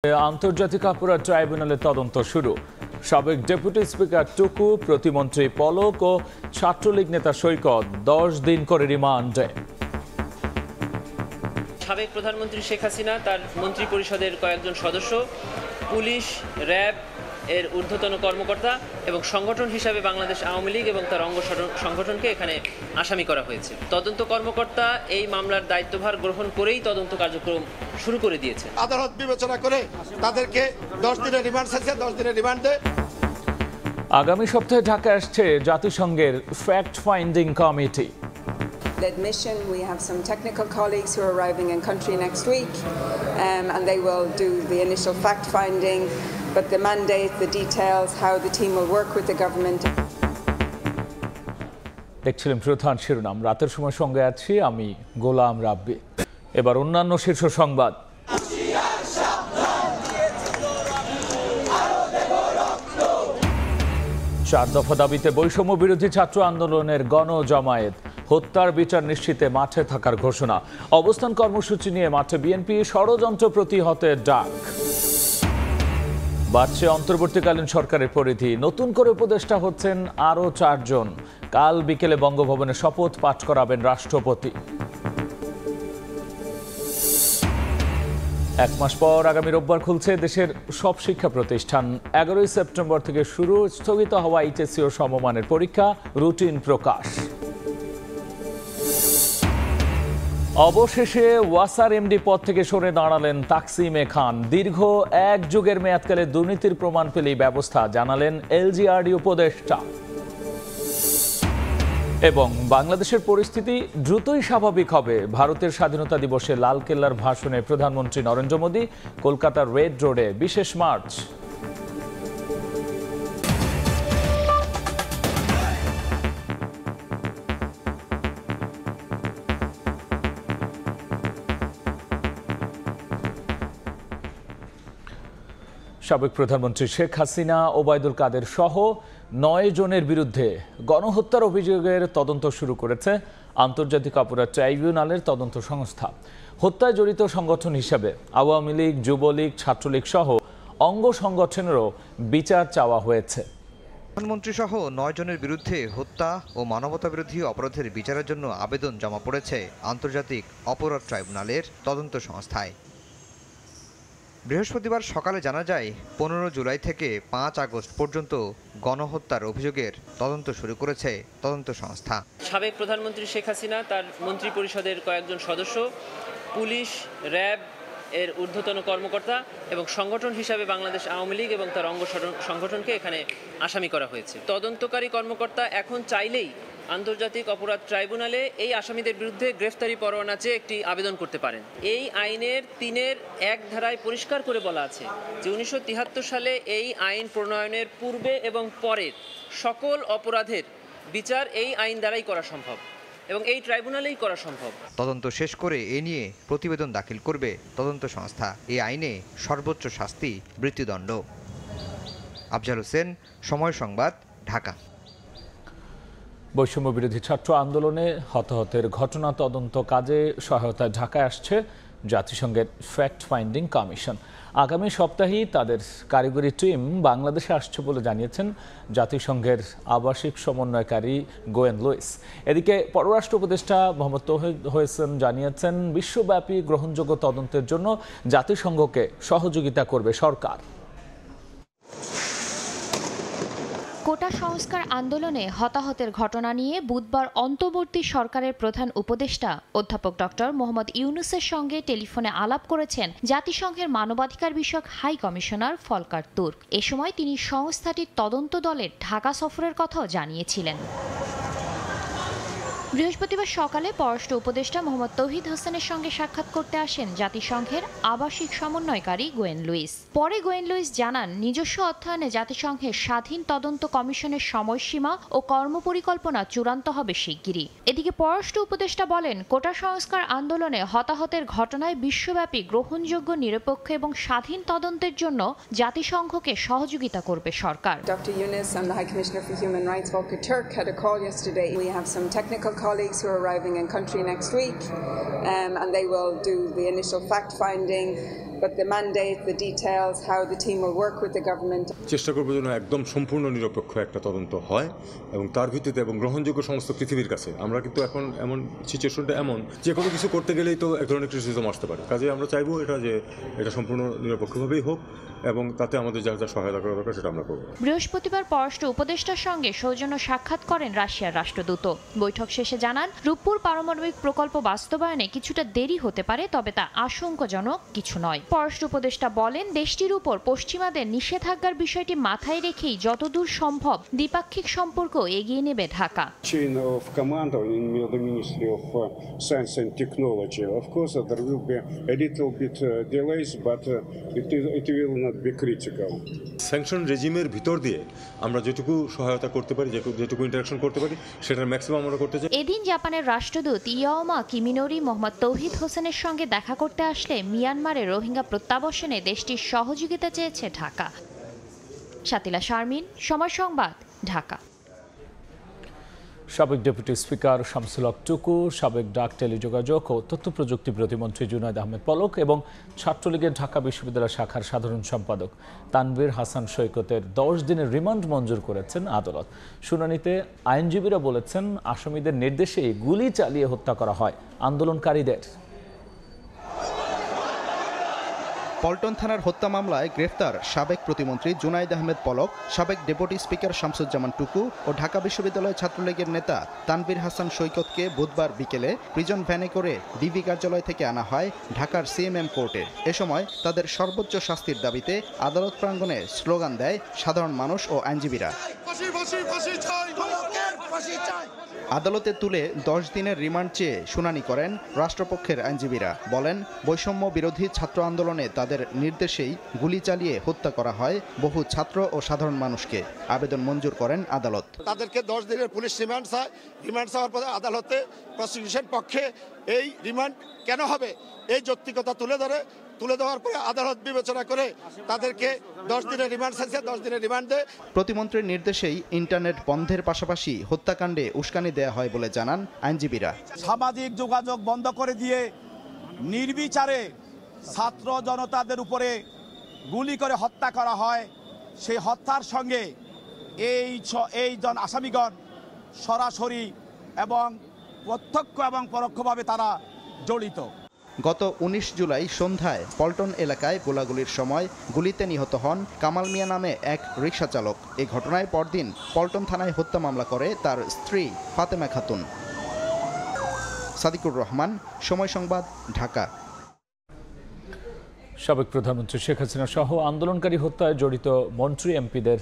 আন্তর্জাতিক অপরাধ ট্রাইব্যুনালের তদন্ত শুরু। সাবেক ডেপুটি স্পিকার টুকু, প্রতিমন্ত্রী পলক ও ছাত্রলীগ নেতা সৈকত 10 দিন করে রিমান্ডে। সাবেক প্রধানমন্ত্রী শেখ হাসিনা, তার মন্ত্রী পরিষদের কয়েকজন সদস্য, পুলিশ, র্যাব এর ঊর্ধ্বতন কর্মকর্তা এবং সংগঠন হিসাবে বাংলাদেশ আওয়ামী লীগ এবং তার অঙ্গ সংগঠনকে এখানে আসামি করা হয়েছে। তদন্ত কর্মকর্তা এই মামলার দায়িত্বভার গ্রহণ করেই তদন্ত কার্যক্রম শুরু করে দিয়েছে। আদালত বিবেচনা করে তাদেরকে 10 দিনের রিমান্ড চাইছে, 10 দিনের রিমান্ডে। আগামী সপ্তাহে ঢাকা আসছে জাতিসংঘের fact finding committee. Led mission. We have some technical colleagues who are arriving in country next week, and they will do the initial fact finding, but the mandate, the details, how the team will work with the government. দেখছিলেন প্রধান শিরোনাম। রাতের সময় সঙ্গে আছি আমি গোলাম রাব্বি। এবার অন্যান্য শীর্ষ সংবাদ। 4 দফা দাবিতে বৈষম্য বিরোধী ছাত্র আন্দোলনের গণজমায়েত, হত্যার বিচার নিশ্চিতে মাঠে থাকার ঘোষণা। অবস্থান কর্মসূচি নিয়ে মাঠে বিএনপি, ষড়যন্ত্র প্রতিহতের ডাক। বাড়ছে অন্তর্বর্তীকালীন সরকারের পরিধি, নতুন করে উপদেষ্টা হচ্ছেন আরও 4 জন। কাল বিকেলে বঙ্গভবনে শপথ পাঠ করাবেন রাষ্ট্রপতি। 1 মাস পর আগামী রোববার খুলছে দেশের সব শিক্ষা প্রতিষ্ঠান। 11 সেপ্টেম্বর থেকে শুরু, স্থগিত হওয়া এইচএসসি ও সমমানের পরীক্ষা, রুটিন প্রকাশ। অবশেষে ওয়াসার এমডি পদ থেকে সরে দাঁড়ালেন তাকসিম এ খান। দীর্ঘ 1 যুগের মেয়াদকালে দুর্নীতির প্রমাণ পেলেই ব্যবস্থা, জানালেন এলজিআরডি উপদেষ্টা। এবং বাংলাদেশের পরিস্থিতি দ্রুতই স্বাভাবিক হবে। ভারতের স্বাধীনতা দিবসে লালকেল্লার ভাষণে প্রধানমন্ত্রী নরেন্দ্র মোদী। কলকাতার রেড রোডে বিশেষ মার্চ। সাবেক প্রধানমন্ত্রী শেখ হাসিনা, ওবায়দুল কাদের সহ 9 জনের বিরুদ্ধে গণহত্যার অভিযোগের তদন্ত শুরু করেছে আন্তর্জাতিক অপরাধ ট্রাইব্যুনালের তদন্ত সংস্থা। হত্যায় জড়িত সংগঠন হিসেবে আওয়ামী লীগ, যুবলীগ, ছাত্রলীগ সহ অঙ্গ সংগঠনেরও বিচার চাওয়া হয়েছে। প্রধানমন্ত্রী সহ 9 জনের বিরুদ্ধে হত্যা ও মানবতাবিরোধী অপরাধের বিচারের জন্য আবেদন জমা পড়েছে আন্তর্জাতিক অপরাধ ট্রাইব্যুনালের তদন্ত সংস্থায়। বৃহস্পতিবার সকালে জানা যায় 15 জুলাই থেকে 5 আগস্ট পর্যন্ত গণহত্যার অভিযোগের তদন্ত শুরু করেছে তদন্ত সংস্থা। সাবেক প্রধানমন্ত্রী শেখ হাসিনা, তার মন্ত্রী পরিষদের কয়েকজন সদস্য, পুলিশ, র্যাব এর ঊর্ধ্বতন কর্মকর্তা এবং সংগঠন হিসাবে বাংলাদেশ আওয়ামী লীগ এবং তার অঙ্গ সংগঠনকে এখানে আসামি করা হয়েছে। তদন্তকারী কর্মকর্তা এখন চাইলেই আন্তর্জাতিক অপরাধ ট্রাইব্যুনালে এই আসামিদের বিরুদ্ধে গ্রেফতারি পরোয়ানা চেয়ে একটি আবেদন করতে পারেন। এই আইনের 3-1 ধারায় পরিষ্কার করে বলা আছে যে 1973 সালে এই আইন প্রণয়নের পূর্বে এবং পরের সকল অপরাধের বিচার এই আইন দ্বারাই করা সম্ভব এবং এই ট্রাইব্যুনালেই করা সম্ভব। তদন্ত শেষ করে এ নিয়ে প্রতিবেদন দাখিল করবে তদন্ত সংস্থা। এই আইনে সর্বোচ্চ শাস্তি মৃত্যুদণ্ড। আফজাল হোসেন, সময় সংবাদ, ঢাকা। বৈষম্য বিরোধী ছাত্র আন্দোলনে হতাহতের ঘটনা তদন্ত কাজে সহায়তায় ঢাকায় আসছে জাতিসংঘের ফ্যাক্ট ফাইন্ডিং কমিশন। আগামী সপ্তাহেই তাদের কারিগরি টিম বাংলাদেশে আসছে বলে জানিয়েছেন জাতিসংঘের আবাসিক সমন্বয়কারী গোয়েন লুইস। এদিকে পররাষ্ট্র উপদেষ্টা মোহাম্মদ তৌহিদ হোসেন জানিয়েছেন, বিশ্বব্যাপী গ্রহণযোগ্য তদন্তের জন্য জাতিসংঘকে সহযোগিতা করবে সরকার। কোটা সংস্কার আন্দোলনে হতাহতের ঘটনা নিয়ে বুধবার অন্তর্বর্তী সরকারের প্রধান উপদেষ্টা অধ্যাপক ডক্টর মোহাম্মদ ইউনূসের সঙ্গে টেলিফোনে আলাপ করেছেন জাতিসংঘের মানবাধিকার বিষয়ক হাই কমিশনার ফলকার তুর্ক। এ সময় তিনি সংস্থাটির তদন্ত দলের ঢাকা সফরের কথাও জানিয়েছিলেন। বৃহস্পতিবার সকালে পররাষ্ট্র উপদেষ্টা মোহাম্মদ তৌহিদ হোসেনের সঙ্গে সাক্ষাৎ করতে আসেন জাতিসংঘের আবাসিক সমন্বয়কারী গোয়েন লুইস। পরে গোয়েন লুইস জানান, নিজস্ব অধ্যয়নে জাতিসংঘের স্বাধীন তদন্ত কমিশনের সময়সীমা ও কর্মপরিকল্পনা চূড়ান্ত হবে শিগগিরই। এদিকে পররাষ্ট্র উপদেষ্টা বলেন, কোটা সংস্কার আন্দোলনে হতাহতের ঘটনায় বিশ্বব্যাপী গ্রহণযোগ্য, নিরপেক্ষ এবং স্বাধীন তদন্তের জন্য জাতিসংঘকে সহযোগিতা করবে সরকার। Dr. Yunus and the High Commissioner for Human Rights, Volker Turk, had a call yesterday. We have some technical colleagues who are arriving in country next week, and they will do the initial fact finding, but the mandate, the details, how the team will work with the government. চেষ্টা করবো যেন একদম সম্পূর্ণ নিরপেক্ষ একটা তদন্ত হয় এবং তার ভিত্তিতে এবং গ্রহণযোগ্য সমস্ত পৃথিবীর কাছে। আমরা কিন্তু এখন এমন সিচুয়েশনটা এমন যে কোনো কিছু করতে গেলেই তো এক ধরনের ক্রিটিসিজম আসতে পারে, কাজে আমরা চাইবো এটা সম্পূর্ণ নিরপেক্ষভাবেই হোক এবং তাতে আমাদের যা যা সহায়তা করা দরকার সেটা আমরা করব। বৃহস্পতিবার পররাষ্ট্র উপদেষ্টার সঙ্গে সৌজন্য সাক্ষাৎ করেন রাশিয়ার রাষ্ট্রদূত। বৈঠক শেষে জানান, রূপপুর পারমাণবিক প্রকল্প বাস্তবায়নে কিছুটা দেরি হতে পারে, তবে তা আশঙ্কাজনক কিছু নয়। পররাষ্ট্র উপদেষ্টা বলেন, দেশটির উপর পশ্চিমাদের নিষেধাজ্ঞার বিষয়টি মাথায় রেখেই যতদূর সম্ভব দ্বিপাক্ষিক সম্পর্ক এগিয়ে নেবে Dhaka. Chain of command in the Ministry of Science and Technology. Of course, there will be a little bit delays, but it will not be critical. Sanction রেজিমের ভিতর দিয়ে আমরা যেটুকু সহায়তা করতে পারি, যেটুকু ইন্টারাকশন করতে পারি, সেটার ম্যাক্সিমাম আমরা করতে চাই। এদিন জাপানের রাষ্ট্রদূত ইয়াওমা কিমিনোরি মোহাম্মদ তৌহিদ হোসেনের সঙ্গে দেখা করতে আসলে মিয়ানমারের রোহিঙ্গা প্রত্যাবাসনে দেশটির সহযোগিতা চেয়েছে ঢাকা। শাতিলা শারমিন, সময় সংবাদ, ঢাকা। সাবেক ডেপুটি স্পিকার শামসুল হক টুকু, সাবেক ডাক, টেলিযোগাযোগ ও তথ্য প্রযুক্তি প্রতিমন্ত্রী জুনায়েদ আহমেদ পলক এবং ছাত্রলীগের ঢাকা বিশ্ববিদ্যালয় শাখার সাধারণ সম্পাদক তানভীর হাসান সৈকতের 10 দিনের রিমান্ড মঞ্জুর করেছেন আদালত। শুনানিতে আইনজীবীরা বলেছেন, আসামিদের নির্দেশেই গুলি চালিয়ে হত্যা করা হয় আন্দোলনকারীদের। পল্টন থানার হত্যা মামলায় গ্রেফতার সাবেক প্রতিমন্ত্রী জুনায়েদ আহমেদ পলক, সাবেক ডেপুটি স্পিকার শামসুজ্জামান টুকু ও ঢাকা বিশ্ববিদ্যালয় ছাত্রলীগের নেতা তানভীর হাসান সৈকতকে বুধবার বিকেলে প্রিজন ভ্যানে করে ডিবি কার্যালয় থেকে আনা হয় ঢাকার সিএমএম কোর্টে। এ সময় তাদের সর্বোচ্চ শাস্তির দাবিতে আদালত প্রাঙ্গণে স্লোগান দেয় সাধারণ মানুষ ও আইনজীবীরা। আদালতে তুলে 10 দিনের রিমান্ড চেয়ে শুনানি করেন রাষ্ট্রপক্ষের আইনজীবীরা। বলেন, বৈষম্য বিরোধী ছাত্র আন্দোলনে তাদের নির্দেশেই গুলি চালিয়ে হত্যা করা হয় বহু ছাত্র ও সাধারণ মানুষকে। আবেদন মঞ্জুর করেন আদালত। তাদেরকে 10 দিনের পুলিশ রিমান্ড চায়। রিমান্ড চাওয়ার পরে আদালতে প্রসিকিউশন পক্ষে এই রিমান্ড কেন হবে এই যৌক্তিকতা তুলে দেওয়ার পরে আদালত বিবেচনা করে তাদেরকে 10 দিনের রিমান্ড চাইছে, 10 দিনের রিমান্ড দেয়। প্রতিমন্ত্রীর নির্দেশেই ইন্টারনেট বন্ধের পাশাপাশি হত্যাকাণ্ডে উস্কানি দেয়া হয় বলে জানান আইনজীবীরা। সামাজিক যোগাযোগ বন্ধ করে দিয়ে নির্বিচারে ছাত্র জনতাদের উপরে গুলি করে হত্যা করা হয়। সেই হত্যার সঙ্গে এই আসামিগণ সরাসরি এবং প্রত্যক্ষ এবং পরোক্ষভাবে তারা জড়িত। গত 19 জুলাই সন্ধ্যায় পল্টন এলাকায় গোলাগুলির সময় গুলিতে নিহত হন কামাল মিয়া নামে এক রিকশা চালক। এই ঘটনায় পরদিন পল্টন থানায় হত্যা মামলা করে তার স্ত্রী ফাতেমা খাতুন। সাদিকুর রহমান, সময় সংবাদ, ঢাকা। সাবেক প্রধানমন্ত্রী শেখ হাসিনা সহ আন্দোলনকারী হত্যায় জড়িত মন্ত্রী এমপিদের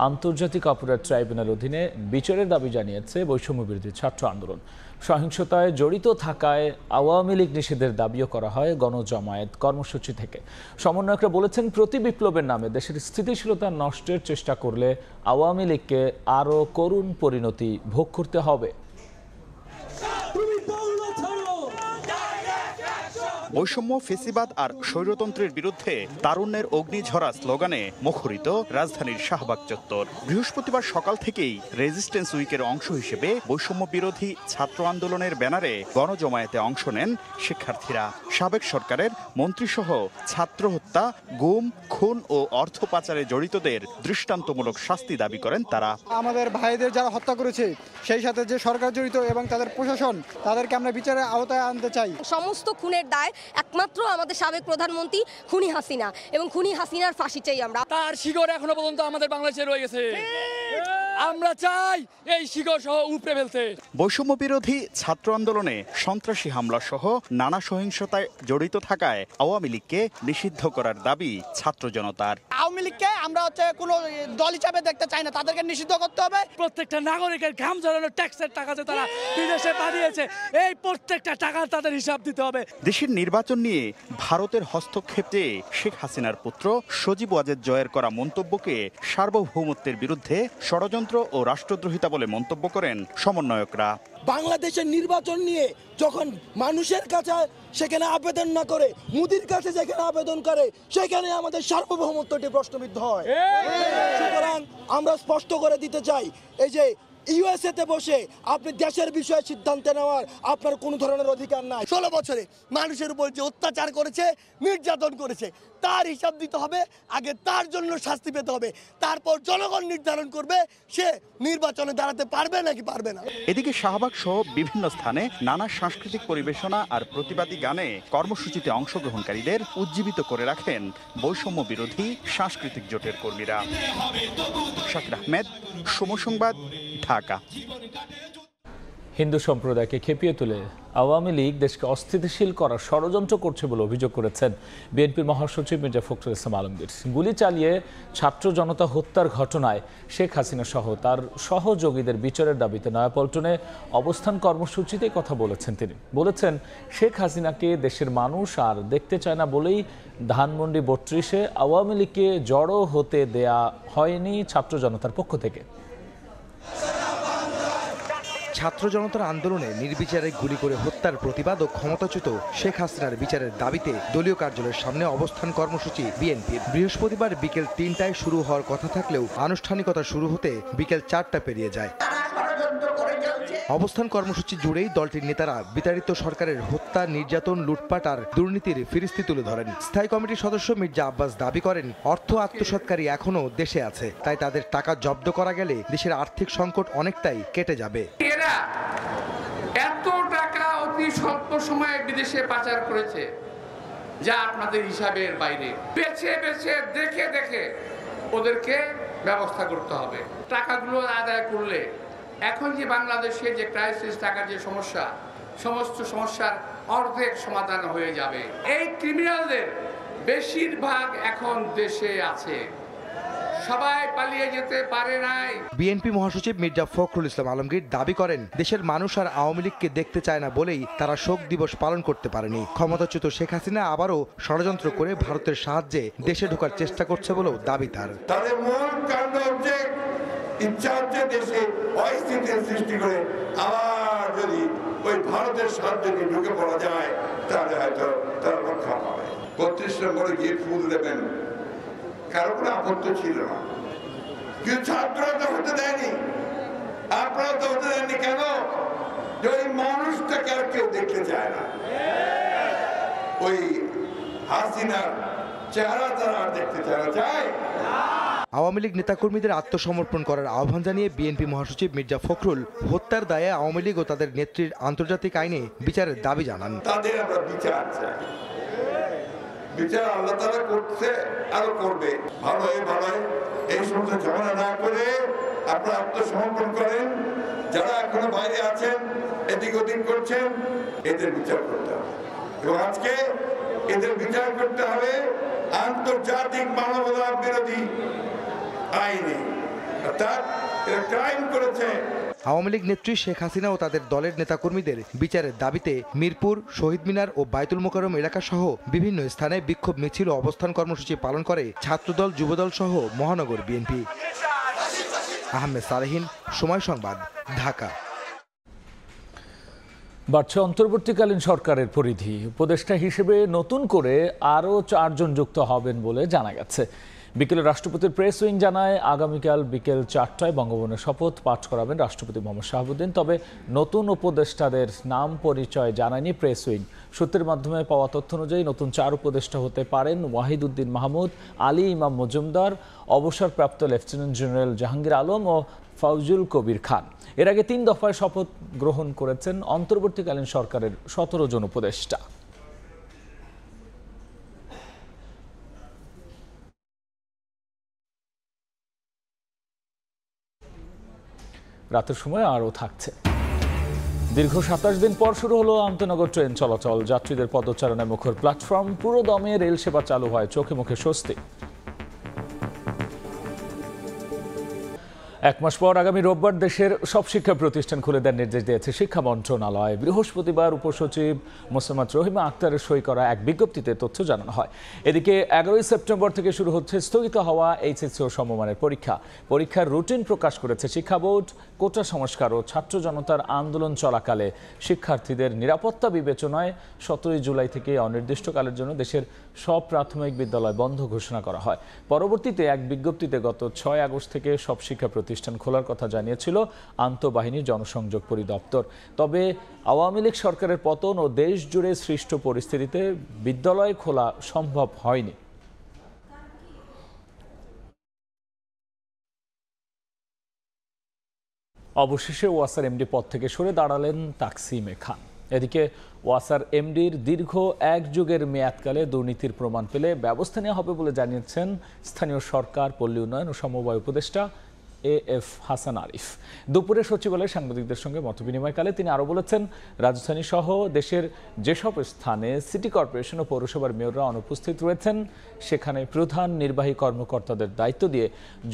আন্তর্জাতিক অপরাধ ট্রাইব্যুনাল অধীনে বিচারের দাবি জানিয়েছে বৈষম্য বিরোধী ছাত্র আন্দোলন। সহিংসতায় জড়িত থাকায় আওয়ামী লীগ নিষেধের দাবিও করা হয় গণজামায়াত কর্মসূচি থেকে। সমন্বয়করা বলেছেন, প্রতি বিপ্লবের নামে দেশের স্থিতিশীলতা নষ্টের চেষ্টা করলে আওয়ামী লীগকে আরও করুণ পরিণতি ভোগ করতে হবে। বৈষম্য, ফেসিবাদ আর স্বৈরতন্ত্রের বিরুদ্ধে তারুণ্যের অগ্নিঝরা স্লোগানে মুখরিত রাজধানীর শাহবাগ চত্বর। বৃহস্পতিবার সকাল থেকেই রেজিস্ট্যান্স উইকের অংশ হিসেবে বৈষম্য বিরোধী ছাত্র আন্দোলনের ব্যানারে গণজমায়েতে অংশ নেন শিক্ষার্থীরা। সাবেক সরকারের মন্ত্রীসহ ছাত্র হত্যা, গুম, খুন ও অর্থ পাচারে জড়িতদের দৃষ্টান্তমূলক শাস্তি দাবি করেন তারা। আমাদের ভাইদের যারা হত্যা করেছে, সেই সাথে যে সরকার জড়িত এবং তাদের প্রশাসন, তাদেরকে আমরা বিচারের আওতায় আনতে চাই। সমস্ত খুনের দায় একমাত্র আমাদের সাবেক প্রধানমন্ত্রী খুনি হাসিনা, এবং খুনি হাসিনার ফাঁসি চাই আমরা। তার শিকড় এখনো পর্যন্ত আমাদের বাংলাদেশে রয়ে গেছে, আমরা চাই এই শিকড় সহ উপড়ে ফেলতে। বৈষম্য বিরোধী ছাত্র আন্দোলনে সন্ত্রাসী হামলা সহ নানা সহিংসতায় জড়িত থাকায় আওয়ামী লীগকে নিষিদ্ধ করার দাবি ছাত্র জনতার। আওয়ামী লীগকে আমরা কোনো দল হিসাবে দেখতে চাই না, তাদেরকে নিষিদ্ধ করতে হবে। প্রত্যেকটা নাগরিকের ঘাম ঝরানো ট্যাক্সের টাকা যে তারা বিদেশে পাঠিয়েছে, এই প্রত্যেকটা টাকা তাদের হিসাব দিতে হবে। দেশের নির্বাচন নিয়ে ভারতের হস্তক্ষেপে শেখ হাসিনার পুত্র সজীব ওয়াজেদ জয়ের করা মন্তব্যকে সার্বভৌমত্বের বিরুদ্ধে ষড়যন্ত্র ও রাষ্ট্রদ্রোহিতা বলে মন্তব্য করেন সমন্বয়করা। বাংলাদেশের নির্বাচন নিয়ে যখন মানুষের কাছে সেখানে আবেদন না করে মোদির কাছে যেখানে আবেদন করে, সেখানে আমাদের সার্বভৌমত্বটি প্রশ্নবিদ্ধ হয়। সুতরাং আমরা স্পষ্ট করে দিতে চাই, এই যে ইউএসএ তে বসে আপনি দেশের বিষয়ে সিদ্ধান্ত নেওয়ার আপনার কোনো ধরনের অধিকার নাই। 16 বছরে মানুষের উপর যে অত্যাচার করেছে, নির্যাতন করেছে, তার হিসাব দিতে হবে। আগে তার জন্য শাস্তি পেতে হবে, তারপর জনগণ নির্ধারণ করবে সে নির্বাচনে দাঁড়াতে পারবে নাকি পারবে না। এদিকে শাহবাগ সহ বিভিন্ন স্থানে নানা সাংস্কৃতিক পরিবেশনা আর প্রতিবাদী গানে কর্মসূচিতে অংশগ্রহণকারীদের উজ্জীবিত করে রাখেন বৈষম্য বিরোধী সাংস্কৃতিক জোটের কর্মীরা। শাকির আহমেদ, সময় সংবাদ, ঢাকা। হিন্দু সম্প্রদায়কে খেপিয়ে তুলে আওয়ামী লীগ দেশকে অস্থিতিশীল করার ষড়যন্ত্র করছে বলে অভিযোগ করেছেন বিএনপির মহাসচিব মির্জা ফখরুল ইসলাম আলমগীর। গুলি চালিয়ে ছাত্র জনতা হত্যার ঘটনায় শেখ হাসিনা সহ তার সহযোগীদের বিচারের দাবিতে নয়াপল্টনে অবস্থান কর্মসূচিতে কথা বলেছেন তিনি। বলেছেন, শেখ হাসিনাকে দেশের মানুষ আর দেখতে চায় না বলেই ধানমন্ডি 32-এ আওয়ামী লীগকে জড়ো হতে দেয়া হয়নি ছাত্র জনতার পক্ষ থেকে। ছাত্র জনতার আন্দোলনে নির্বিচারে গুলি করে হত্যার প্রতিবাদ ও ক্ষমতাচ্যুত শেখ হাসিনার বিচারের দাবিতে দলীয় কার্যালয়ের সামনে অবস্থান কর্মসূচি বিএনপির। বৃহস্পতিবার বিকেল 3টায় শুরু হওয়ার কথা থাকলেও আনুষ্ঠানিকতা শুরু হতে বিকেল 4টা পেরিয়ে যায়। অবস্থান কর্মসূচি জুড়েই দলটির নেতারা বিতাড়িত সরকারের হত্যা, নির্যাতন, লুটপাট আর দুর্নীতির ফিরিস্তি তুলে ধরেন। স্থায়ী কমিটির সদস্য মির্জা আব্বাস দাবি করেন, অর্থ আত্মসাৎকারী এখনো দেশে আছে, তাই তাদের টাকা জব্দ করা গেলে দেশের আর্থিক সংকট অনেকটাই কেটে যাবে। এরা এত টাকা অতি স্বল্প সময়ে বিদেশে পাচার করেছে যা আপনাদের হিসাবের বাইরে। বেছে বেছে দেখে দেখে ওদেরকে ব্যবস্থা করতে হবে। টাকাগুলো আদায় করলে এখন যে বাংলাদেশে যে ক্রাইসিস, টাকার যে সমস্যা, সমস্ত সমস্যার অর্ধেক সমাধান হয়ে যাবে। এই ক্রিমিনালদের বেশিরভাগ এখন দেশে আছে, সবাই পালিয়ে যেতে পারে নাই। বিএনপি মহাসচিব মির্জা ফখরুল ইসলাম আলমগীর দাবি করেন, দেশের মানুষ আর আওয়ামী লীগকে দেখতে চায় না বলেই তারা শোক দিবস পালন করতে পারেনি। ক্ষমতাচ্যুত শেখ হাসিনা আবারও ষড়যন্ত্র করে ভারতের সাহায্যে দেশে ঢোকার চেষ্টা করছে বলেও দাবি তার। তাদের মূল কাণ্ড হচ্ছে ইচ্ছা হচ্ছে দেশে অস্থিতির সৃষ্টি করে আবার যদি ওই ভারতের সাহায্য নিয়ে ঢুকে পড়া যায় তাহলে হয়তো তারা রক্ষা পাবে। 32 নম্বরে গিয়ে ফুল দেবেন, কারো কোনো আপত্তি ছিল না, কিন্তু ছাত্ররা তো হতে দেয়নি, আপনারা তো হতে দেননি। কেন? যে ওই মানুষটাকে আর কেউ দেখতে চায় না, ওই হাসিনার চেহারা তারা আর দেখতে চায় না। চায় আওয়ামী লীগ নেতাকর্মীদের আত্মসমর্পণ করার আহ্বান জানিয়ে বিএনপি মহাসচিব মির্জা ফখরুল হত্যার দায়ে আওয়ামী লীগ ও তাদের নেত্রীর আন্তর্জাতিক আইনে বিচারের দাবি জানান। তাদের আমরা বিচার চাই, বিচার আল্লাহ তাআলা করছে, আরো করবে। ভালো এই সমস্ত ঝগড়া না করে আপনারা আত্মসমর্পণ করেন। যারা এখনো বাইরে আছেন, এদিক ওদিক করছেন, এদের বিচার করতে হবে এবং আজকে এদের বিচার করতে হবে আন্তর্জাতিক মানবাধিকার বিরোধী আইনে, অর্থাৎ এরা ক্রাইম করেছে। আওয়ামী লীগ নেত্রী শেখ হাসিনা ও তাদের দলের নেতাকর্মীদের বিচারের দাবিতে মিরপুর, শহীদ মিনার ও বাইতুল মোকাররম এলাকা সহ বিভিন্ন স্থানে বিক্ষোভ মিছিল ও অবস্থান কর্মসূচি পালন করে ছাত্রদল, যুবদল সহ মহানগর বিএনপি। আহমেদ সালেহীন, সময় সংবাদ, ঢাকা। বাড়ছে অন্তর্বর্তীকালীন সরকারের পরিধি। উপদেষ্টা হিসেবে নতুন করে আরও 4 জন যুক্ত হবেন বলে জানা গেছে। বিকেলে রাষ্ট্রপতির প্রেস উইং জানায়, আগামীকাল বিকেল 4টায় বঙ্গভবনের শপথ পাঠ করাবেন রাষ্ট্রপতি মোহাম্মদ শাহাবুদ্দিন। তবে নতুন উপদেষ্টাদের নাম পরিচয় জানায়নি প্রেস উইং। সূত্রের মাধ্যমে পাওয়া তথ্য অনুযায়ী নতুন 4 উপদেষ্টা হতে পারেন ওয়াহিদ উদ্দিন মাহমুদ, আলী ইমাম মজুমদার, অবসরপ্রাপ্ত লেফটেন্যান্ট জেনারেল জাহাঙ্গীর আলম ও ফজলুল কবির খান। এর আগে 3 দফায় শপথ গ্রহণ করেছেন অন্তর্বর্তীকালীন সরকারের 17 জন উপদেষ্টা। রাতের সময় আরও থাকছে। দীর্ঘ 27 দিন পর শুরু হলো আন্তনগর ট্রেন চলাচল। যাত্রীদের পদচারণায় মুখর প্ল্যাটফর্ম, পুরো দমে রেল সেবা চালু হয়, চোখে মুখে স্বস্তি। 1 মাস পর আগামী রোববার দেশের সব শিক্ষা প্রতিষ্ঠান খুলে দেওয়ার নির্দেশ দিয়েছে শিক্ষা মন্ত্রণালয়। বৃহস্পতিবার উপসচিব মোসাম্মদ রহিমা আক্তারের সই করা এক বিজ্ঞপ্তিতে তথ্য জানানো হয়। এদিকে 11ই সেপ্টেম্বর থেকে শুরু হচ্ছে স্থগিত হওয়া এইচএসসি ও সমমানের পরীক্ষা। পরীক্ষার রুটিন প্রকাশ করেছে শিক্ষা বোর্ড। কোটা সংস্কার ও ছাত্র জনতার আন্দোলন চলাকালে শিক্ষার্থীদের নিরাপত্তা বিবেচনায় 17 জুলাই থেকে অনির্দিষ্টকালের জন্য দেশের সব প্রাথমিক বিদ্যালয় বন্ধ ঘোষণা করা হয়। পরবর্তীতে এক বিজ্ঞপ্তিতে গত 6 আগস্ট থেকে সব শিক্ষা প্রতিষ্ঠান খোলার কথা জানিয়েছিল আন্তঃবাহিনী জনসংযোগ পরিদপ্তর। তবে আওয়ামী লীগ সরকারের পতন ও দেশ জুড়ে সৃষ্ট পরিস্থিতিতে বিদ্যালয় খোলা সম্ভব হয়নি। অবশেষে ওয়াসার এমডি পদ থেকে সরে দাঁড়ালেন তাকসিমে খান। এদিকে ওয়াসার এমডির দীর্ঘ এক যুগের মেয়াদকালে দুর্নীতির প্রমাণ পেলে ব্যবস্থা নেওয়া হবে বলে জানিয়েছেন স্থানীয় সরকার, পল্লী উন্নয়ন ও সমবায় উপদেষ্টা AF হাসান আরিফ। দুপুরে সচিবালয়ে সাংবাদিকদের সঙ্গে মতবিনিময়কালে তিনি আরও বলেছেন, রাজধানী সহ দেশের যেসব স্থানে সিটি কর্পোরেশন ও পৌরসভার মেয়ররা অনুপস্থিত রয়েছেন সেখানে প্রধান নির্বাহী কর্মকর্তাদের দায়িত্ব দিয়ে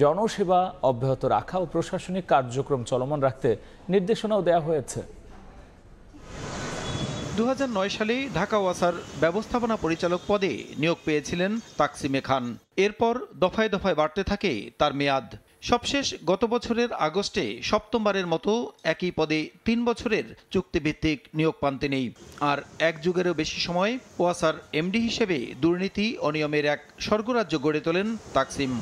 জনসেবা অব্যাহত রাখা ও প্রশাসনিক কার্যক্রম চলমান রাখতে নির্দেশনাও দেওয়া হয়েছে। 2009 সালে ঢাকা ওয়াসার ব্যবস্থাপনা পরিচালক পদে নিয়োগ পেয়েছিলেন তাকসিমে খান। এরপর দফায় দফায় বাড়তে থাকে তার মেয়াদ। সবশেষ গত বছরের আগস্টে সপ্তমবারের মতো একই পদে 3 বছরের চুক্তিভিত্তিক নিয়োগ পান তিনি। আর এক যুগেরও বেশি সময় ওয়াসার এমডি হিসেবে দুর্নীতি অনিয়মের এক স্বর্গরাজ্য গড়ে তোলেন তাকসিম।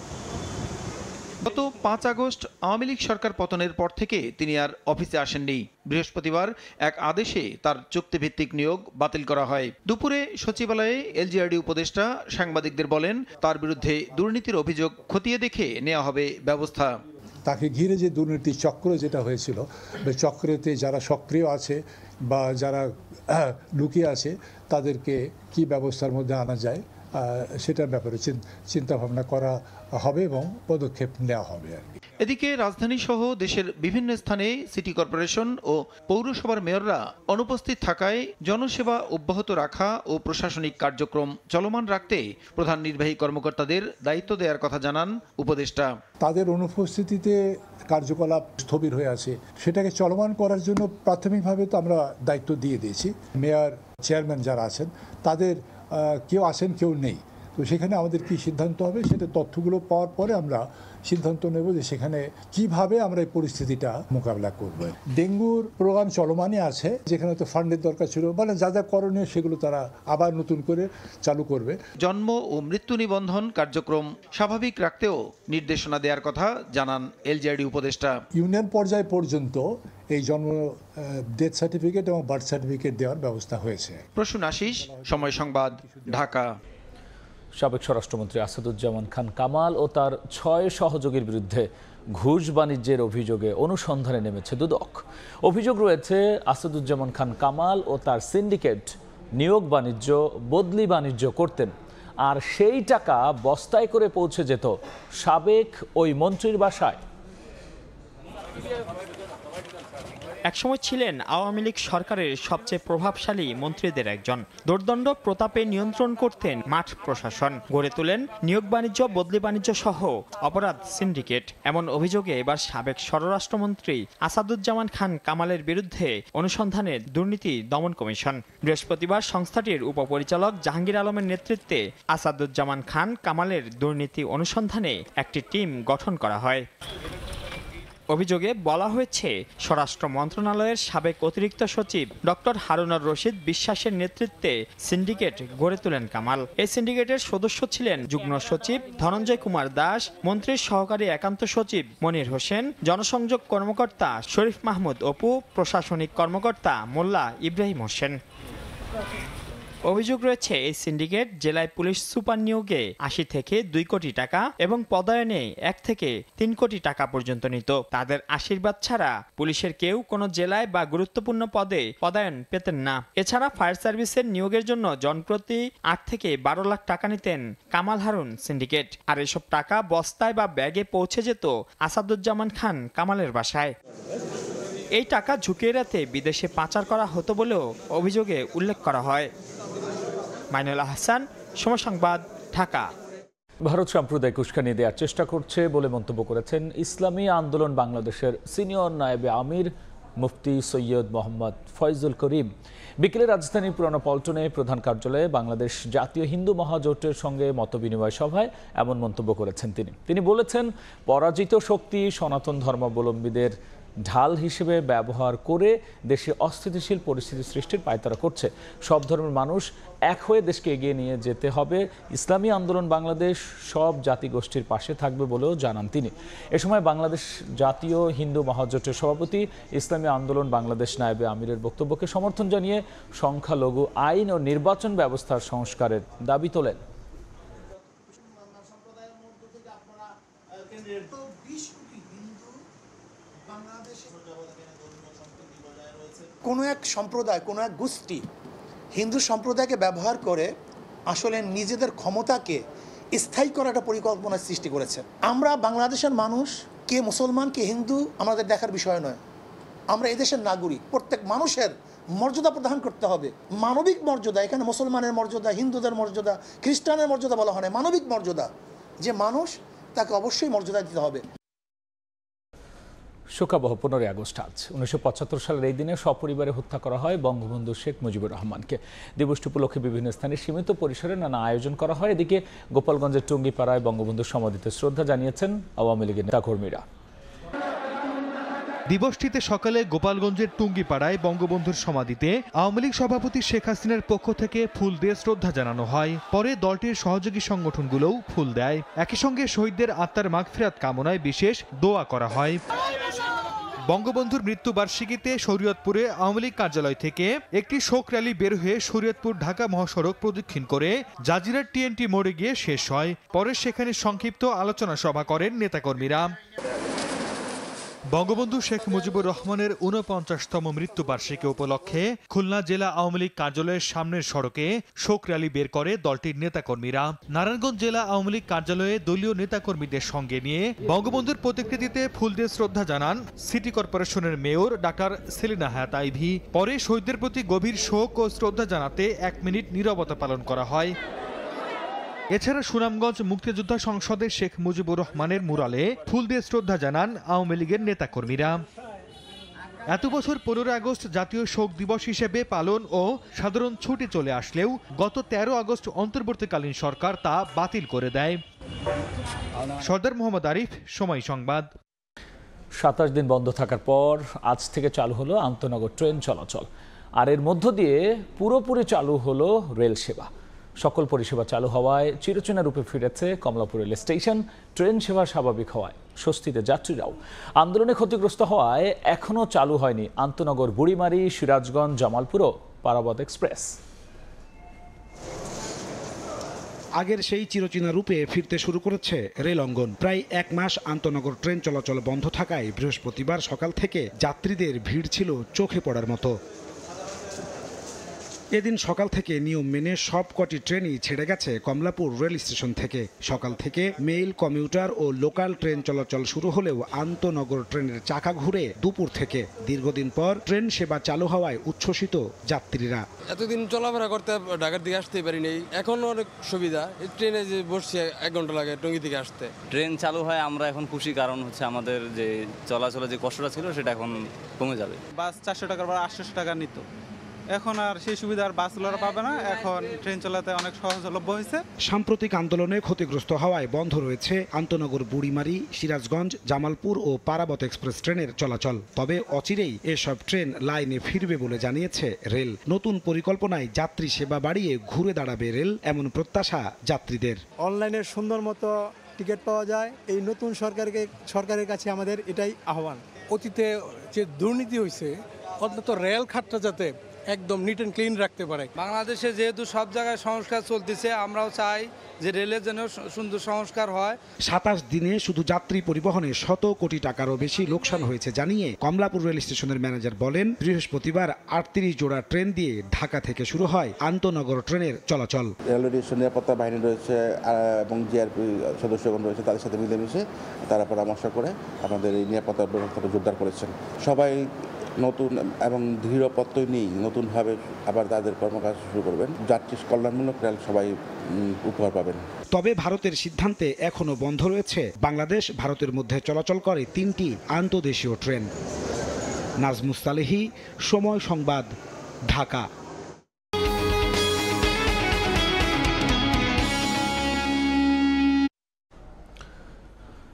গত 5 আগস্ট আওয়ামী লীগ সরকার পতনের পর থেকে তিনি আর অফিসে আসেননি। বৃহস্পতিবার এক আদেশে তার চুক্তিভিত্তিক নিয়োগ বাতিল করা হয়। দুপুরে সচিবালয়ে এলজিআরডি উপদেষ্টা সাংবাদিকদের বলেন, তার বিরুদ্ধে দুর্নীতির অভিযোগ খতিয়ে দেখে নেওয়া হবে ব্যবস্থা। তাকে ঘিরে যে দুর্নীতির চক্র যেটা হয়েছিল, চক্রেতে যারা সক্রিয় আছে বা যারা লুকিয়ে আছে তাদেরকে কি ব্যবস্থার মধ্যে আনা যায় সেটার ব্যাপারে চিন্তা ভাবনা করা হবে এবং পদক্ষেপ নেওয়া হবে। এদিকে রাজধানী সহ দেশের বিভিন্ন স্থানে সিটি কর্পোরেশন ও পৌরসভার মেয়ররা অনুপস্থিত থাকায় জনসেবা অব্যাহত রাখা ও প্রশাসনিক কার্যক্রম চলমান রাখতে প্রধান নির্বাহী কর্মকর্তাদের দায়িত্ব দেওয়ার কথা জানান উপদেষ্টা। তাদের অনুপস্থিতিতে কার্যকলাপ স্থবির হয়ে আছে, সেটাকে চলমান করার জন্য প্রাথমিকভাবে তো আমরা দায়িত্ব দিয়ে দিয়েছি। মেয়র, চেয়ারম্যান যারা আছেন তাদের কেউ আছেন কেউ নেই, তো সেখানে আমাদের কি সিদ্ধান্ত হবে সেটা তথ্যগুলো পাওয়ার পরে আমরা সিদ্ধান্ত নেব যে সেখানে কিভাবে আমরা এই পরিস্থিতিটা মোকাবিলা করব। ডেঙ্গুর প্রোগ্রাম চলমানই আছে, যেখানে তো ফান্ডের দরকার ছিল, মানে যা যা করণীয় সেগুলো তারা আবার নতুন করে চালু করবে। জন্ম ও মৃত্যু নিবন্ধন কার্যক্রম স্বাভাবিক রাখতেও নির্দেশনা দেওয়ার কথা জানান এলজিআরডি উপদেষ্টা। ইউনিয়ন পর্যায় পর্যন্ত এই জন্ম ডেথ সার্টিফিকেট এবং বার্থ সার্টিফিকেট দেওয়ার ব্যবস্থা হয়েছে। প্রসূন আশিস, সময় সংবাদ, ঢাকা। সাবেক স্বরাষ্ট্রমন্ত্রী আসাদুজ্জামান খান কামাল ও তার 6 সহযোগীর বিরুদ্ধে ঘুষ বাণিজ্যের অভিযোগে অনুসন্ধানে নেমেছে দুদক। অভিযোগ রয়েছে আসাদুজ্জামান খান কামাল ও তার সিন্ডিকেট নিয়োগ বাণিজ্য, বদলি বাণিজ্য করতেন, আর সেই টাকা বস্তায় করে পৌঁছে যেত সাবেক ওই মন্ত্রীর বাসায়। একসময় ছিলেন আওয়ামী লীগ সরকারের সবচেয়ে প্রভাবশালী মন্ত্রীদের একজন। দুর্দণ্ড প্রতাপে নিয়ন্ত্রণ করতেন মাঠ প্রশাসন, গড়ে তোলেন নিয়োগ বাণিজ্য, বদলি বাণিজ্য সহ অপরাধ সিন্ডিকেট। এমন অভিযোগে এবার সাবেক স্বরাষ্ট্রমন্ত্রী আসাদুজ্জামান খান কামালের বিরুদ্ধে অনুসন্ধানে দুর্নীতি দমন কমিশন। বৃহস্পতিবার সংস্থাটির উপপরিচালক জাহাঙ্গীর আলমের নেতৃত্বে আসাদুজ্জামান খান কামালের দুর্নীতি অনুসন্ধানে একটি টিম গঠন করা হয়। অভিযোগে বলা হয়েছে, স্বরাষ্ট্র মন্ত্রণালয়ের সাবেক অতিরিক্ত সচিব ডক্টর হারুনুর রশিদ বিশ্বাসের নেতৃত্বে সিন্ডিকেট গড়ে তোলেন কামাল। এই সিন্ডিকেটের সদস্য ছিলেন যুগ্ম সচিব ধনঞ্জয় কুমার দাস, মন্ত্রীর সহকারী একান্ত সচিব মনির হোসেন, জনসংযোগ কর্মকর্তা শরীফ মাহমুদ অপু, প্রশাসনিক কর্মকর্তা মোল্লা ইব্রাহিম হোসেন। অভিযোগ রয়েছে, এই সিন্ডিকেট জেলায় পুলিশ সুপার নিয়োগে 80 থেকে 2 কোটি টাকা এবং পদায়নে 1 থেকে 3 কোটি টাকা পর্যন্ত নিত। তাদের আশীর্বাদ ছাড়া পুলিশের কেউ কোনো জেলায় বা গুরুত্বপূর্ণ পদে পদায়ন পেতেন না। এছাড়া ফায়ার সার্ভিসের নিয়োগের জন্য জনপ্রতি 8 থেকে 12 লাখ টাকা নিতেন কামাল হারুন সিন্ডিকেট। আর এসব টাকা বস্তায় বা ব্যাগে পৌঁছে যেত আসাদুজ্জামান খান কামালের বাসায়। এই টাকা ঝুঁকি এড়াতে বিদেশে পাচার করা হতো বলেও অভিযোগে উল্লেখ করা হয়। মাইনুল আহসান, সময় সংবাদ, ঢাকা। ভারত সাম্প্রদায়িক উস্কানি দেওয়ার চেষ্টা করছে বলে মন্তব্য করেছেন ইসলামী আন্দোলন বাংলাদেশের সিনিয়র নায়েবে আমির মুফতি সৈয়দ মোহাম্মদ ফয়জুল করিম। বিকেলে রাজধানীর পুরানো পল্টনে প্রধান কার্যালয়ে বাংলাদেশ জাতীয় হিন্দু মহাজোটের সঙ্গে মতবিনিময় সভায় এমন মন্তব্য করেছেন তিনি বলেছেন, পরাজিত শক্তি সনাতন ধর্মাবলম্বীদের ঢাল হিসেবে ব্যবহার করে দেশে অস্থিতিশীল পরিস্থিতি সৃষ্টির পায়তারা করছে। সব ধর্মের মানুষ এক হয়ে দেশকে এগিয়ে নিয়ে যেতে হবে। ইসলামী আন্দোলন বাংলাদেশ সব জাতিগোষ্ঠীর পাশে থাকবে বলেও জানান তিনি। এ সময় বাংলাদেশ জাতীয় হিন্দু মহাজোটের সভাপতি ইসলামী আন্দোলন বাংলাদেশ নায়েবে আমিরের বক্তব্যকে সমর্থন জানিয়ে সংখ্যালঘু আইন ও নির্বাচন ব্যবস্থার সংস্কারের দাবি তোলেন। কোনো এক সম্প্রদায়, কোনো এক গোষ্ঠী হিন্দু সম্প্রদায়কে ব্যবহার করে আসলে নিজেদের ক্ষমতাকে স্থায়ী করার একটা পরিকল্পনা সৃষ্টি করেছে। আমরা বাংলাদেশের মানুষ, কে মুসলমান কে হিন্দু আমাদের দেখার বিষয় নয়। আমরা এদেশের নাগরিক, প্রত্যেক মানুষের মর্যাদা প্রদান করতে হবে, মানবিক মর্যাদা। এখানে মুসলমানের মর্যাদা, হিন্দুদের মর্যাদা, খ্রিস্টানের মর্যাদা বলা হয় না, মানবিক মর্যাদা। যে মানুষ তাকে অবশ্যই মর্যাদা দিতে হবে। শোকাবহ 15 আগস্ট আজ 1975 সালের এই দিনে সপরিবারে হত্যা করা হয় বঙ্গবন্ধু শেখ মুজিবুর রহমানকে। দিবসটি উপলক্ষে বিভিন্ন স্থানে সীমিত পরিসরে নানা আয়োজন করা হয়। এদিকে গোপালগঞ্জের টুঙ্গিপাড়ায় বঙ্গবন্ধুর সমাধিতে শ্রদ্ধা জানিয়েছেন আওয়ামী লীগের নেতাকর্মীরা। দিবসটিতে সকালে গোপালগঞ্জের টুঙ্গিপাড়ায় বঙ্গবন্ধুর সমাধিতে আওয়ামী লীগ সভাপতি শেখ হাসিনার পক্ষ থেকে ফুল দিয়ে শ্রদ্ধা জানানো হয়। পরে দলটির সহযোগী সংগঠনগুলোও ফুল দেয়। একই সঙ্গে শহীদদের আত্মার মাগফিরাত কামনায় বিশেষ দোয়া করা হয়। বঙ্গবন্ধুর মৃত্যুবার্ষিকীতে শরীয়তপুরে আওয়ামী লীগ কার্যালয় থেকে একটি শোক র্যালি বের হয়ে শরীয়তপুর ঢাকা মহাসড়ক প্রদক্ষিণ করে জাজিরার টিএনটি মোড়ে গিয়ে শেষ হয়। পরে সেখানে সংক্ষিপ্ত আলোচনা সভা করেন নেতাকর্মীরা। বঙ্গবন্ধু শেখ মুজিবুর রহমানের 49তম মৃত্যুবার্ষিকী উপলক্ষে খুলনা জেলা আওয়ামী লীগ কার্যালয়ের সামনের সড়কে শোক র্যালি বের করে দলটির নেতাকর্মীরা। নারায়ণগঞ্জ জেলা আওয়ামী লীগ কার্যালয়ে দলীয় নেতাকর্মীদের সঙ্গে নিয়ে বঙ্গবন্ধুর প্রতিকৃতিতে ফুল দিয়ে শ্রদ্ধা জানান সিটি কর্পোরেশনের মেয়র ডাক্তার সেলিনা হায়াত আইভী। পরে শহীদদের প্রতি গভীর শোক ও শ্রদ্ধা জানাতে 1 মিনিট নীরবতা পালন করা হয়। এছাড়া সুনামগঞ্জ মুক্তিযোদ্ধা সংসদে শেখ মুজিবুর রহমানের মুরালে ফুল দিয়ে শ্রদ্ধা জানান আওয়ামী লীগের নেতাকর্মীরা। এত বছর 15 আগস্ট জাতীয় শোক দিবস হিসেবে পালন ও সাধারণ ছুটি চলে আসলেও গত 13 আগস্ট অন্তর্বর্তীকালীন সরকার তা বাতিল করে দেয়। সর্দার মোহাম্মদ আরিফ, সময় সংবাদ। 27 দিন বন্ধ থাকার পর আজ থেকে চালু হলো আন্তনগর ট্রেন চলাচল। আর এর মধ্য দিয়ে পুরোপুরি চালু হলো রেল সেবা। সকল পরিষেবা চালু হওয়ায় চিরচেনা রূপে ফিরেছে কমলাপুর রেল স্টেশন। ট্রেন সেবা স্বাভাবিক হওয়ায় স্বস্তিতে যাত্রীরাও। আন্দোলনে ক্ষতিগ্রস্ত হওয়ায় এখনও চালু হয়নি আন্তনগর বুড়িমারি, সিরাজগঞ্জ, জামালপুর ও পারাবত এক্সপ্রেস। আগের সেই চিরচেনা রূপে ফিরতে শুরু করেছে রেল অঙ্গন। প্রায় 1 মাস আন্তনগর ট্রেন চলাচল বন্ধ থাকায় বৃহস্পতিবার সকাল থেকে যাত্রীদের ভিড় ছিল চোখে পড়ার মতো। এদিন সকাল থেকে নিয়ম মেনে সব কটি ট্রেনই ছেড়ে গেছে কমলাপুর রেল স্টেশন থেকে। সকাল থেকে মেইল, কমিউটার ও লোকাল ট্রেন চলাচল শুরু হলেও আন্তনগর ট্রেনের চাকা ঘুরে দুপুর থেকে। দীর্ঘদিন পর ট্রেন সেবা চালু হওয়ায় উচ্ছ্বসিত যাত্রীরা। এতদিন চলাফেরা করতে ঢাকার দিকে আসতে পারিনি, এখন অনেক সুবিধা। ট্রেনে যে বসছে 1 ঘন্টা লাগে টঙ্গী থেকে আসতে। ট্রেন চালু হয় আমরা এখন খুশি, কারণ হচ্ছে আমাদের যে চলাচলের যে কষ্টটা ছিল সেটা এখন কমে যাবে। বাস 400 টাকার বা 800 টাকা নিত, এখন আর সেই সুবিধা আর বাসগুলোরা পাবে না। এখন ট্রেন চলাতে অনেক সহজলভ্য হয়েছে। সাম্প্রতিক আন্দোলনে ক্ষতিগ্রস্ত হওয়ায় বন্ধ রয়েছে আন্তনগর বুড়িমারি, সিরাজগঞ্জ, জামালপুর ও পারাবত এক্সপ্রেস ট্রেনের চলাচল। তবে অচিরেই এসব ট্রেন লাইনে ফিরবে বলে জানিয়েছে রেল। নতুন পরিকল্পনায় যাত্রী সেবা বাড়িয়ে ঘুরে দাঁড়াবে রেল, এমন প্রত্যাশা যাত্রীদের। অনলাইনে সুন্দর মতো টিকিট পাওয়া যায়, এই নতুন সরকারের কাছে আমাদের এটাই আহ্বান। অতীতে যে দুর্নীতি হয়েছে, অন্তত রেল খাতটা যাতে একদম নিট অ্যান্ড ক্লিন রাখতে পারে। বাংলাদেশে যেহেতু সব জায়গায় সংস্কার চলতেছে, আমরাও চাই যে রেলের যেন সুন্দর সংস্কার হয়। 27 দিনে শুধু যাত্রী পরিবহনে 100 কোটি টাকারও বেশি লোকসান হয়েছে জানিয়ে কমলাপুর রেল স্টেশনের ম্যানেজার বলেন, বৃহস্পতিবার 38 জোড়া ট্রেন দিয়ে ঢাকা থেকে শুরু হয় আন্তনগর ট্রেনের চলাচল। রেলওয়ে নিরাপত্তা বাহিনী রয়েছে এবং জিআরপি সদস্যগণ রয়েছে, তাদের সাথে মিলেমিশে তারা পরামর্শ করে আমাদের এই নিরাপত্তা ব্যবস্থাটা জোরদার করেছেন। সবাই নতুন এবং দৃঢ় প্রত্যয় নিয়ে নতুনভাবে আবার তাদের কর্মকাজ শুরু করবেন। যাত্রী কল্যাণমূলক রেল সবাই উপহার পাবেন। তবে ভারতের সিদ্ধান্তে এখনও বন্ধ রয়েছে বাংলাদেশ ভারতের মধ্যে চলাচল করে 3টি আন্তদেশীয় ট্রেন। নাজমুস সালেহী, সময় সংবাদ, ঢাকা।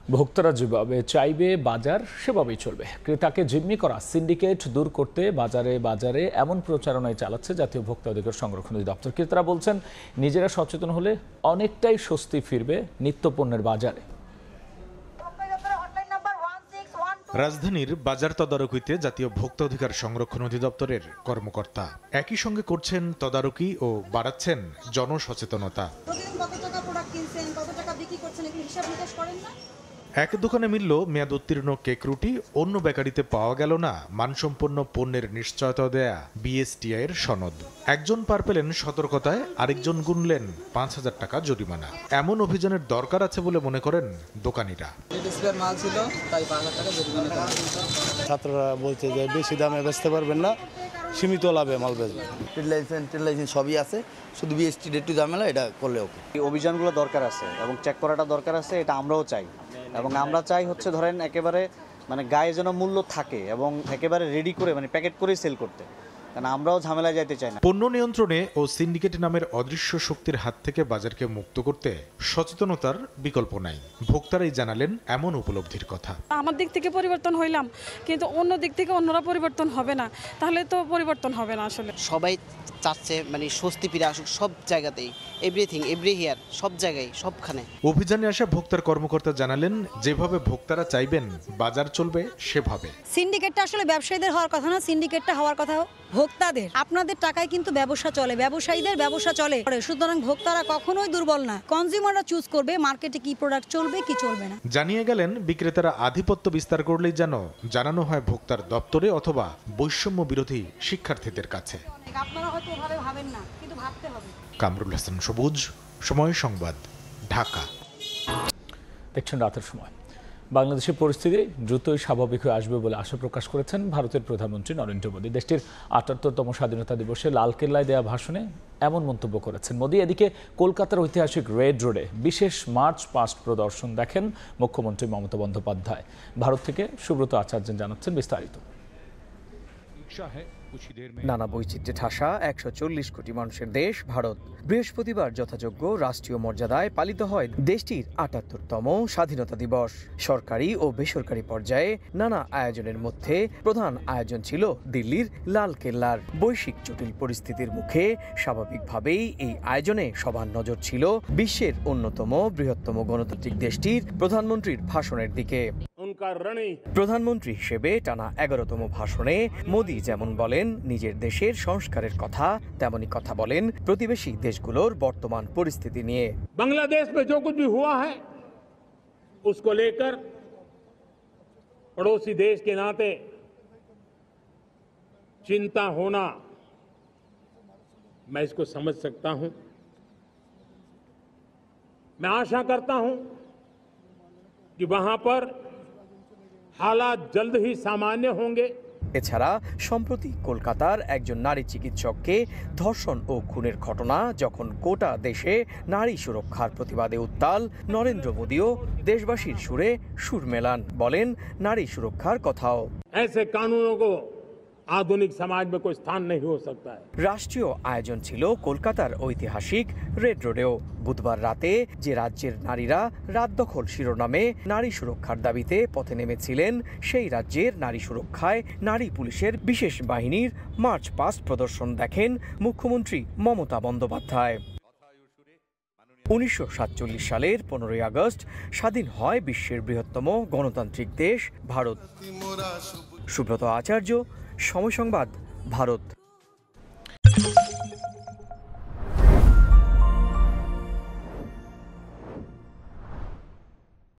ভোক্তারা যেভাবে চাইবে বাজার সেভাবেই চলবে। ক্রেতাকে জিম্মি করা সিন্ডিকেট দূর করতে বাজারে বাজারে এমন প্রচারণায় চালাচ্ছে জাতীয় ভোক্তা অধিকার সংরক্ষণ অধিদপ্তর। ক্রেতারা বলছেন, নিজেরা সচেতন হলে অনেকটাই স্বস্তি ফিরবে নিত্যপণ্যের বাজারে। রাজধানীর বাজার তদারকিতে জাতীয় ভোক্তা অধিকার সংরক্ষণ অধিদপ্তরের কর্মকর্তা একই সঙ্গে করছেন তদারকি ও বাড়াচ্ছেন জনসচেতনতা। এক দোকানে মিলল মেয়াদ উত্তীর্ণ কেক রুটি, অন্য বেকারিতে পাওয়া গেল না মানসম্পন্ন পণ্যের নিশ্চয়তা দেয়া বিএসটিআই এর সনদ। একজন পার পেলেন সতর্কতায়, আরেকজন গুনলেন ৫,০০০ টাকা জরিমানা। এমন অভিযানের দরকার আছে বলে মনে করেন দোকানিরা। ছাত্ররা বলছে যে বেশি দামে বেচতে পারবেন না, সীমিত লাভে মাল বেচবেন। লাইসেন্স সবই আছে, শুধু বিএসটি একটু ঝামেলা, এটা করলে ওকে। এই অভিযানগুলো দরকার আছে এবং চেক করাটা দরকার আছে, এটা আমরাও চাই। এবং আমরা চাই হচ্ছে ধরেন একেবারে গায়ে যেন মূল্য থাকে এবং একেবারে রেডি করে প্যাকেট করে সেল করতে, কারণ আমরাও ঝামেলায় যাইতে চাই না। পণ্য নিয়ন্ত্রণে ও সিন্ডিকেট নামের অদৃশ্য শক্তির হাত থেকে বাজারকে মুক্ত করতে সচেতনতার বিকল্প নাই। ভোক্তারাই জানালেন এমন উপলব্ধির কথা। আমার দিক থেকে পরিবর্তন হইলাম, কিন্তু অন্য দিক থেকে অন্যরা পরিবর্তন হবে না, তাহলে তো পরিবর্তন হবে না। আসলে সবাই চাচ্ছে স্বস্তি ফিরে আসুক সব জায়গাতেই, এভরিথিং এভরি হিয়ার, সব জায়গায় সবখানে। অভিযানে আসা ভোক্তার কর্মকর্তা জানালেন, যেভাবে ভোক্তারা চাইবেন বাজার চলবে সেভাবে। সিন্ডিকেটটা আসলে ব্যবসায়ীদের হওয়ার কথা না, সিন্ডিকেটটা হওয়ার কথা ভোক্তাদের। আপনাদের টাকায় কিন্তু ব্যবসা চলে, ব্যবসায়ীদের ব্যবসা চলে। সুতরাং ভোক্তারা কখনোই দুর্বল না, কনজিউমাররা চুজ করবে মার্কেটে কি প্রোডাক্ট চলবে কি চলবে না। জানিয়ে গেলেন, বিক্রেতারা আধিপত্য বিস্তার করলেই যেন জানানো হয় ভোক্তার দপ্তরে অথবা বৈষম্য বিরোধী শিক্ষার্থীদের কাছে। আপনারা হয়তো ওভাবে ভাবেন না, কিন্তু ভাবতে হবে। কামরুল হাসান সবুজ, সময় সংবাদ, ঢাকা। দেখছেন রাতের সময়। বাংলাদেশের পরিস্থিতি দ্রুতই স্বাভাবিক হয়ে আসবে বলে আশা প্রকাশ করেছেন ভারতের প্রধানমন্ত্রী নরেন্দ্র মোদী। দেশটির ৭৮তম স্বাধীনতা দিবসে লালকেল্লায় দেওয়া ভাষণে এমন মন্তব্য করেছেন মোদী। এদিকে কলকাতার ঐতিহাসিক রেড রোডে বিশেষ মার্চ পাস্ট প্রদর্শন দেখেন মুখ্যমন্ত্রী মমতা বন্দ্যোপাধ্যায়। ভারত থেকে সুব্রত আচার্য জানাচ্ছেন বিস্তারিত। নানা বৈচিত্র্যে ঠাসা ১৪০ কোটি মানুষের দেশ ভারত। বৃহস্পতিবার যথাযোগ্য রাষ্ট্রীয় মর্যাদায় পালিত হয় দেশটির ৭৮তম স্বাধীনতা দিবস। সরকারি ও বেসরকারি পর্যায়ে নানা আয়োজনের মধ্যে প্রধান আয়োজন ছিল দিল্লির লালকেল্লার। বৈশ্বিক জটিল পরিস্থিতির মুখে স্বাভাবিকভাবেই এই আয়োজনে সবার নজর ছিল বিশ্বের অন্যতম বৃহত্তম গণতান্ত্রিক দেশটির প্রধানমন্ত্রীর ভাষণের দিকে। প্রধানমন্ত্রী হিসেবে টানা ১১তম ভাষণে মোদী যেমন বলেন নিজের দেশের সংস্কারের কথা, তেমনি কথা বলেন প্রতিবেশী দেশগুলোর বর্তমান পরিস্থিতি নিয়ে। बांग्लादेश में जो कुछ भी हुआ है उसको लेकर पड़ोसी देश के नाते चिंता होना, मैं इसको समझ सकता हूं। मैं आशा करता हूं कि वहां पर हालात जल्द ही सामान्य होंगे। এছাড়া সম্প্রতি কলকাতার একজন নারী চিকিৎসককে ধর্ষণ ও খুনের ঘটনা যখন গোটা দেশে নারী সুরক্ষার প্রতিবাদে উত্তাল, নরেন্দ্র মোদীও দেশবাসীর সুরে সুর মেলান, বলেন নারী সুরক্ষার কথাও। ऐसे कानूनों को आधुनिक समाज में कोई स्थान नहीं हो सकता है। রাষ্ট্রীয় আয়োজন ছিল কলকাতার ঐতিহাসিক রেড রোডেও। বুধবার রাতে যে রাজ্যের নারীরা রাত দখল শিরোনামে নারী সুরক্ষার দাবিতে পথে নেমেছিলেন, সেই রাজ্যের নারী সুরক্ষায় নারী পুলিশের বিশেষ বাহিনীর মার্চ পাস্ট প্রদর্শন দেখেন মুখ্যমন্ত্রী মমতা বন্দ্যোপাধ্যায়। ১৯৪৭ সালের ১৫ই আগস্ট স্বাধীন হয় বিশ্বের বৃহত্তম গণতান্ত্রিক দেশ ভারত। সুব্রত আচার্য, সময় সংবাদ, ভারত।